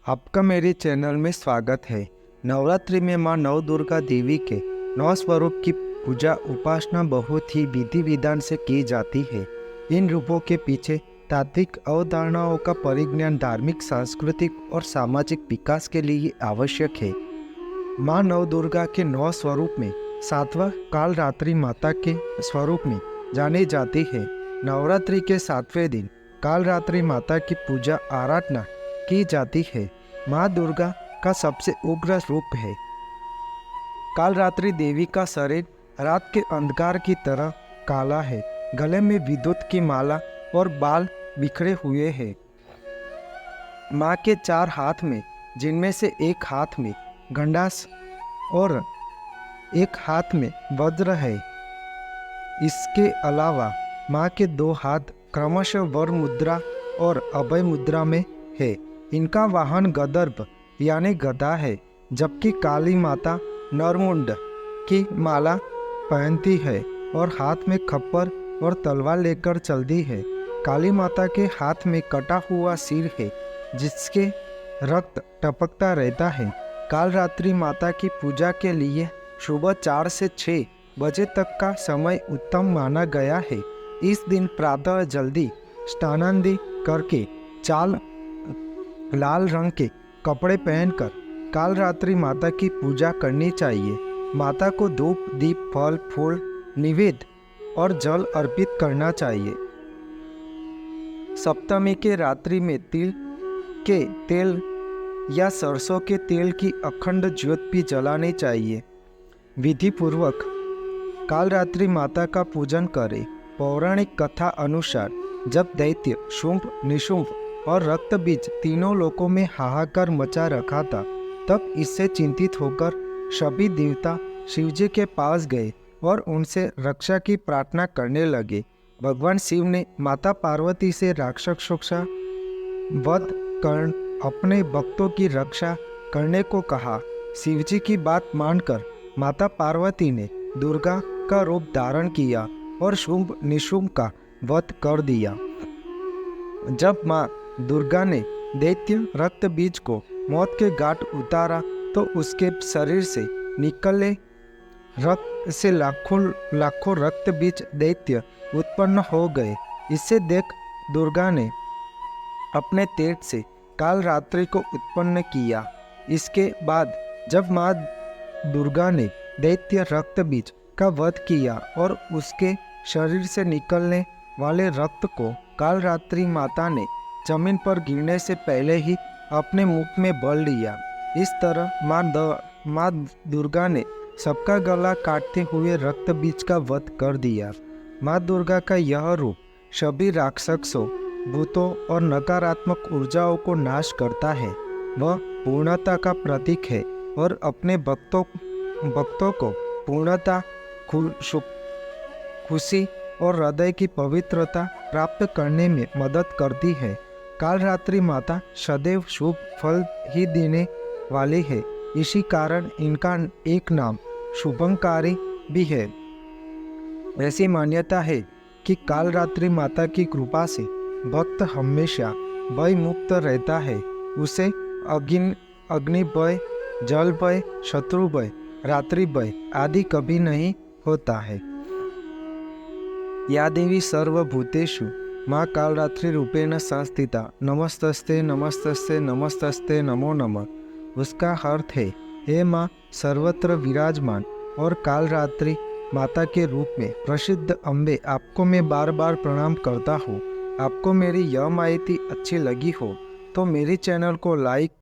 आपका मेरे चैनल में स्वागत है। नवरात्रि में माँ नव दुर्गा देवी के 9 स्वरूप की पूजा उपासना बहुत ही विधि विधान से की जाती है। इन रूपों के पीछे तात्विक अवधारणाओं का परिज्ञान धार्मिक, सांस्कृतिक और सामाजिक विकास के लिए आवश्यक है। माँ नव दुर्गा के 9 स्वरूप में 7वां कालरात्रि माता के स्वरूप में जानी जाती है। नवरात्रि के 7वें दिन कालरात्रि माता की पूजा आराधना की जाती है। माँ दुर्गा का सबसे उग्र रूप है। कालरात्रि देवी का शरीर रात के अंधकार की तरह काला है। गले में विद्युत की माला और बाल बिखरे हुए हैं। माँ के 4 हाथ में, जिनमें से एक हाथ में गंडास और एक हाथ में वज्र है। इसके अलावा माँ के 2 हाथ क्रमशः वर मुद्रा और अभय मुद्रा में है। इनका वाहन गदर्भ यानी गदा है, जबकि काली माता नरमुंड की माला पहनती है और हाथ में खप्पर और तलवार लेकर चलती है। काली माता के हाथ में कटा हुआ सिर है, जिसके रक्त टपकता रहता है। कालरात्रि माता की पूजा के लिए सुबह 4 से 6 बजे तक का समय उत्तम माना गया है। इस दिन प्रातः जल्दी स्नानादि करके लाल रंग के कपड़े पहनकर कालरात्रि माता की पूजा करनी चाहिए। माता को धूप, दीप, फल, फूल, निवेद और जल अर्पित करना चाहिए। सप्तमी के रात्रि में तिल के तेल या सरसों के तेल की अखंड ज्योत भी जलानी चाहिए। विधि पूर्वक कालरात्रि माता का पूजन करें। पौराणिक कथा अनुसार जब दैत्य शुंभ, निशुंभ और रक्त बीज तीनों लोकों में हाहाकार मचा रखा था, तब इससे चिंतित होकर सभी देवता शिवजी के पास गए और उनसे रक्षा की प्रार्थना करने लगे। भगवान शिव ने माता पार्वती से राक्षसों का वध कर अपने भक्तों की रक्षा करने को कहा। शिवजी की बात मानकर माता पार्वती ने दुर्गा का रूप धारण किया और शुंभ निशुंभ का वध कर दिया। जब माँ दुर्गा ने दैत्य रक्त बीज को मौत के घाट उतारा, तो उसके शरीर से निकले रक्त से लाखों रक्त बीज दैत्य उत्पन्न हो गए। इसे देख दुर्गा ने अपने तेज से कालरात्रि को उत्पन्न किया। इसके बाद जब माँ दुर्गा ने दैत्य रक्त बीज का वध किया और उसके शरीर से निकलने वाले रक्त को कालरात्रि माता ने जमीन पर गिरने से पहले ही अपने मुख में भर लिया। इस तरह माँ दुर्गा ने सबका गला काटते हुए रक्त बीज का वध कर दिया। माँ दुर्गा का यह रूप सभी राक्षसों, भूतों और नकारात्मक ऊर्जाओं को नाश करता है। वह पूर्णता का प्रतीक है और अपने भक्तों को पूर्णता, खुशी और हृदय की पवित्रता प्राप्त करने में मदद करती है। कालरात्रि माता सदैव शुभ फल ही देने वाली है। इसी कारण इनका एक नाम शुभंकारी भी है। ऐसी मान्यता है कि कालरात्रि माता की कृपा से भक्त हमेशा भय मुक्त रहता है। उसे अग्नि भय, जल भय, शत्रु भय, रात्रि भय आदि कभी नहीं होता है। या देवी सर्वभूतेषु माँ कालरात्रि रूपेण संस्थिता नमस्तस्ते नमस्तस्ते नमस्तस्ते नमो नमः। उसका अर्थ है, हे माँ सर्वत्र विराजमान और कालरात्रि माता के रूप में प्रसिद्ध अम्बे, आपको मैं बार बार प्रणाम करता हूँ। आपको मेरी यह माहिती अच्छी लगी हो तो मेरे चैनल को लाइक,